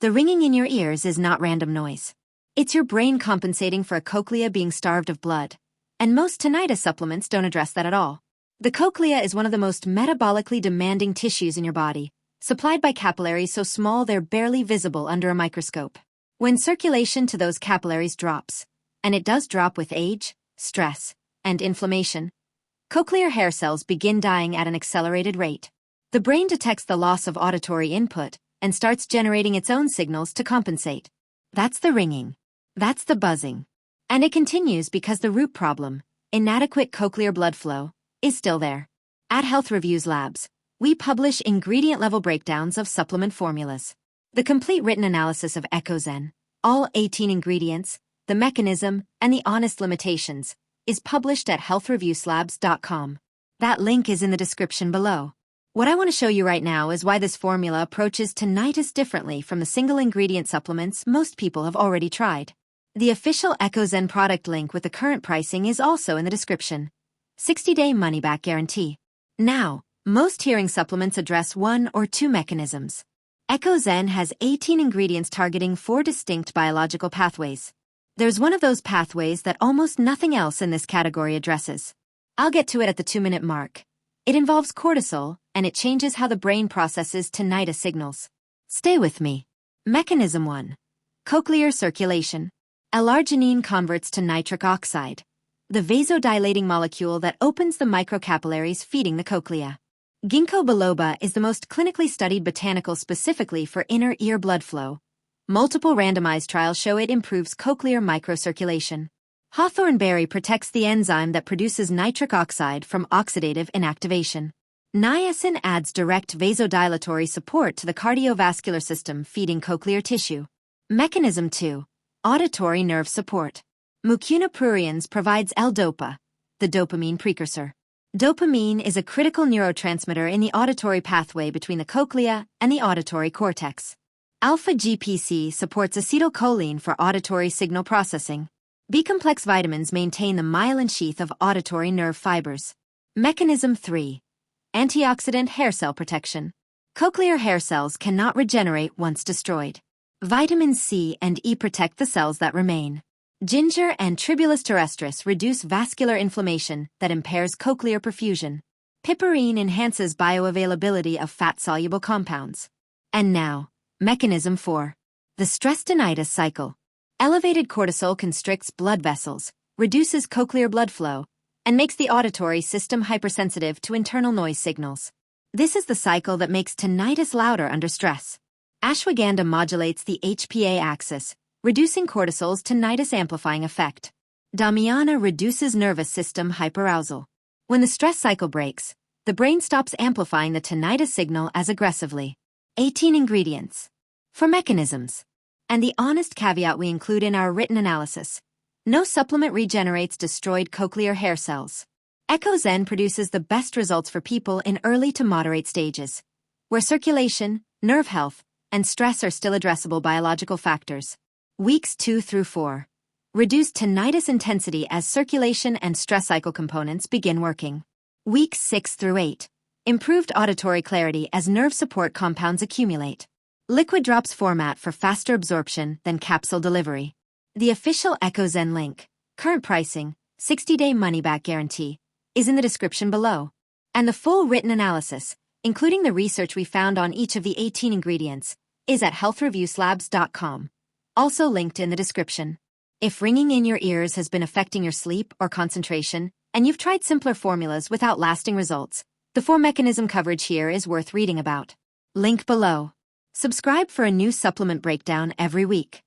The ringing in your ears is not random noise. It's your brain compensating for a cochlea being starved of blood. And most tinnitus supplements don't address that at all. The cochlea is one of the most metabolically demanding tissues in your body, supplied by capillaries so small they're barely visible under a microscope. When circulation to those capillaries drops, and it does drop with age, stress, and inflammation, cochlear hair cells begin dying at an accelerated rate. The brain detects the loss of auditory input and starts generating its own signals to compensate. That's the ringing. That's the buzzing. And it continues because the root problem, inadequate cochlear blood flow, is still there. At Health Reviews Labs, we publish ingredient-level breakdowns of supplement formulas. The complete written analysis of EchoXen, all 18 ingredients, the mechanism, and the honest limitations, is published at healthreviewslabs.com. That link is in the description below. What I want to show you right now is why this formula approaches tinnitus differently from the single-ingredient supplements most people have already tried. The official EchoXen product link with the current pricing is also in the description. 60-day money-back guarantee. Now, most hearing supplements address one or two mechanisms. EchoXen has 18 ingredients targeting 4 distinct biological pathways. There's one of those pathways that almost nothing else in this category addresses. I'll get to it at the 2-minute mark. It involves cortisol, and it changes how the brain processes tinnitus signals. Stay with me. Mechanism 1. Cochlear circulation. L-Arginine converts to nitric oxide, the vasodilating molecule that opens the microcapillaries feeding the cochlea. Ginkgo biloba is the most clinically studied botanical specifically for inner ear blood flow. Multiple randomized trials show it improves cochlear microcirculation. Hawthorn berry protects the enzyme that produces nitric oxide from oxidative inactivation. Niacin adds direct vasodilatory support to the cardiovascular system feeding cochlear tissue. Mechanism 2. Auditory nerve support. Mucuna pruriens provides L-Dopa, the dopamine precursor. Dopamine is a critical neurotransmitter in the auditory pathway between the cochlea and the auditory cortex. Alpha-GPC supports acetylcholine for auditory signal processing. B-complex vitamins maintain the myelin sheath of auditory nerve fibers. Mechanism 3. Antioxidant hair cell protection. Cochlear hair cells cannot regenerate once destroyed. Vitamins C and E protect the cells that remain. Ginger and Tribulus terrestris reduce vascular inflammation that impairs cochlear perfusion. Piperine enhances bioavailability of fat-soluble compounds. And now, Mechanism 4. The stress tinnitus cycle. Elevated cortisol constricts blood vessels, reduces cochlear blood flow, and makes the auditory system hypersensitive to internal noise signals. This is the cycle that makes tinnitus louder under stress. Ashwagandha modulates the HPA axis, reducing cortisol's tinnitus-amplifying effect. Damiana reduces nervous system hyperarousal. When the stress cycle breaks, the brain stops amplifying the tinnitus signal as aggressively. 18 ingredients. For mechanisms. And the honest caveat we include in our written analysis. No supplement regenerates destroyed cochlear hair cells. EchoXen produces the best results for people in early to moderate stages, where circulation, nerve health, and stress are still addressable biological factors. Weeks 2 through 4. Reduce tinnitus intensity as circulation and stress cycle components begin working. Weeks 6 through 8. Improved auditory clarity as nerve support compounds accumulate. Liquid drops format for faster absorption than capsule delivery. The official EchoXen link, current pricing, 60-day money-back guarantee, is in the description below. And the full written analysis, including the research we found on each of the 18 ingredients, is at healthreviewslabs.com. Also linked in the description. If ringing in your ears has been affecting your sleep or concentration, and you've tried simpler formulas without lasting results, the 4-mechanism coverage here is worth reading about. Link below. Subscribe for a new supplement breakdown every week.